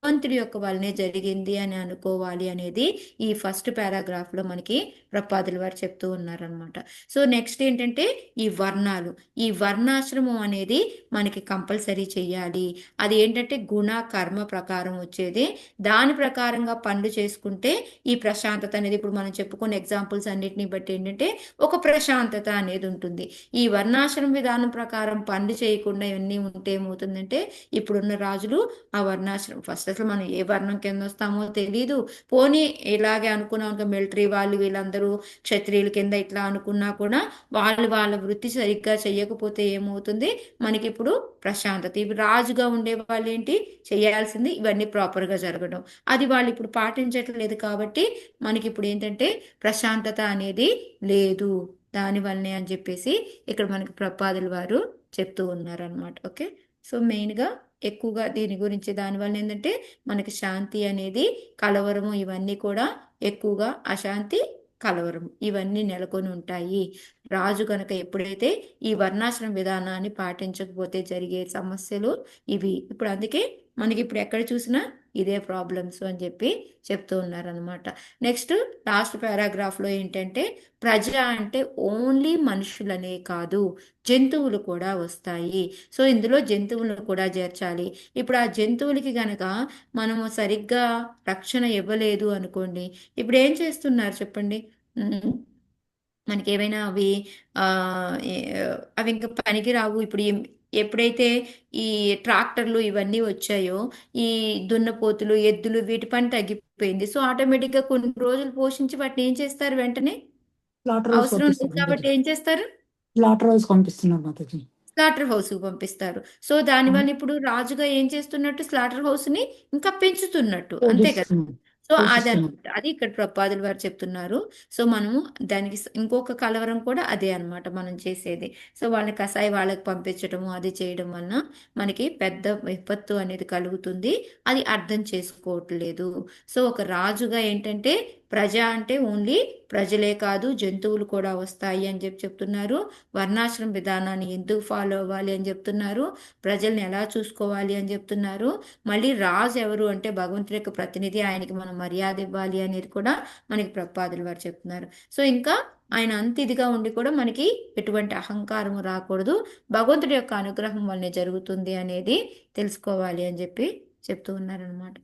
భగవంతుడి యొక్క వల్లనే జరిగింది అని అనుకోవాలి అనేది ఈ ఫస్ట్ పారాగ్రాఫ్లో మనకి ప్రపాదుల వారు చెప్తూ ఉన్నారనమాట. సో నెక్స్ట్ ఏంటంటే ఈ వర్ణాలు. ఈ వర్ణాశ్రమం అనేది మనకి కంపల్సరీ చెయ్యాలి. అది ఏంటంటే గుణ కర్మ ప్రకారం వచ్చేది. దాని ప్రకారంగా పనులు చేసుకుంటే ఈ ప్రశాంతత అనేది, ఇప్పుడు మనం చెప్పుకునే ఎగ్జాంపుల్స్ అన్నిటిని బట్టి ఏంటంటే ఒక ప్రశాంతత అనేది ఉంటుంది. ఈ వర్ణాశ్రమ విధానం ప్రకారం పనులు చేయకుండా ఇవన్నీ ఉంటే ఏమవుతుందంటే ఇప్పుడున్న రాజులు ఆ వర్ణాశ్రమం ఫస్ట్ అసలు మనం ఏ వర్ణం కింద వస్తామో తెలీదు. పోనీ ఇలాగే అనుకున్నాం ఇంకా మిలిటరీ వాళ్ళు వీళ్ళందరూ క్షత్రియుల కింద ఇట్లా అనుకున్నా కూడా వాళ్ళు వాళ్ళ వృత్తి సరిగ్గా చేయకపోతే ఏమవుతుంది, మనకి ఇప్పుడు ప్రశాంతత. ఇవి రాజుగా ఉండే వాళ్ళు ఏంటి చేయాల్సింది ఇవన్నీ ప్రాపర్గా జరగడం, అది వాళ్ళు ఇప్పుడు పాటించట్లేదు. కాబట్టి మనకి ఇప్పుడు ఏంటంటే ప్రశాంతత అనేది లేదు దానివల్లనే అని చెప్పేసి ఇక్కడ మనకి ప్రపాదుల వారు చెప్తూ ఉన్నారనమాట. ఓకే, సో మెయిన్గా ఎక్కువగా దీని గురించి దానివల్ల ఏంటంటే మనకి శాంతి అనేది, కలవరము ఇవన్నీ కూడా ఎక్కువగా అశాంతి కలవరం ఇవన్నీ నెలకొని ఉంటాయి. రాజు కనుక ఎప్పుడైతే ఈ వర్ణాశ్రమ విధానాన్ని పాటించకపోతే జరిగే సమస్యలు ఇవి. ఇప్పుడు అందుకే మనకి ఇప్పుడు ఎక్కడ చూసినా ఇదే ప్రాబ్లమ్స్ అని చెప్పి చెప్తూ ఉన్నారనమాట. నెక్స్ట్ లాస్ట్ పారాగ్రాఫ్లో ఏంటంటే ప్రజ అంటే ఓన్లీ మనుషులనే కాదు జంతువులు కూడా వస్తాయి. సో ఇందులో జంతువులను కూడా చేర్చాలి. ఇప్పుడు ఆ జంతువులకి గనక మనము సరిగ్గా రక్షణ ఇవ్వలేదు అనుకోండి, ఇప్పుడు ఏం చేస్తున్నారు చెప్పండి. మనకి ఏమైనా ఆ, అవి ఇంకా పనికి రావు. ఇప్పుడు ఎప్పుడైతే ఈ ట్రాక్టర్లు ఇవన్నీ వచ్చాయో, ఈ దున్నపోతులు ఎద్దులు వీటి పని తగ్గిపోయింది. సో ఆటోమేటిక్గా కొన్ని రోజులు పోషించి వాటిని ఏం చేస్తారు, వెంటనే స్లాటర్ హౌస్ అవసరం లేదు పంపిస్తారు కాబట్టి మాతాజీ. ఏం చేస్తారు, స్లాటర్ హౌస్ పంపిస్తున్నారు మాతాజీ. స్లాటర్ హౌస్కి పంపిస్తారు. సో దానివల్ల ఇప్పుడు రాజుగా ఏం చేస్తున్నట్టు స్లాటర్ హౌస్ని ఇంకా పెంచుతున్నట్టు, అంతే కదా. పోషిస్తున్నారు సో అది పోషిస్తున్నారు. అనమాట, అది ఇక్కడ ప్రపాదుల వారు చెప్తున్నారు. సో మనము దానికి ఇంకొక కలవరం కూడా అదే అన్నమాట మనం చేసేది. సో వాళ్ళని కషాయి వాళ్ళకి పంపించడము అది చేయడం వలన మనకి పెద్ద విపత్తు అనేది కలుగుతుంది. అది అర్థం చేసుకోవట్లేదు. సో ఒక రాజుగా ఏంటంటే ప్రజ అంటే ఓన్లీ ప్రజలే కాదు జంతువులు కూడా వస్తాయి అని చెప్పి చెప్తున్నారు. వర్ణాశ్రమ విధానాన్ని ఎందుకు ఫాలో అవ్వాలి అని చెప్తున్నారు. ప్రజల్ని ఎలా చూసుకోవాలి అని చెప్తున్నారు. మళ్ళీ రాజు ఎవరు అంటే భగవంతుడి యొక్క ప్రతినిధి, ఆయనకి మనం మర్యాద ఇవ్వాలి అనేది కూడా మనకి ప్రపాదుల వారు చెప్తున్నారు. సో ఇంకా ఆయన అంత ఇదిగా ఉండి కూడా మనకి ఎటువంటి అహంకారం రాకూడదు, భగవంతుడి యొక్క అనుగ్రహం వల్లనే జరుగుతుంది అనేది తెలుసుకోవాలి అని చెప్పి చెప్తూ ఉన్నారనమాట.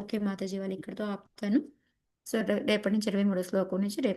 ఓకే మాతాజీ, వాళ్ళు ఇక్కడితో ఆపుతాను. సో రేపటి నుంచి 23వ శ్లోకం నుంచి రేపు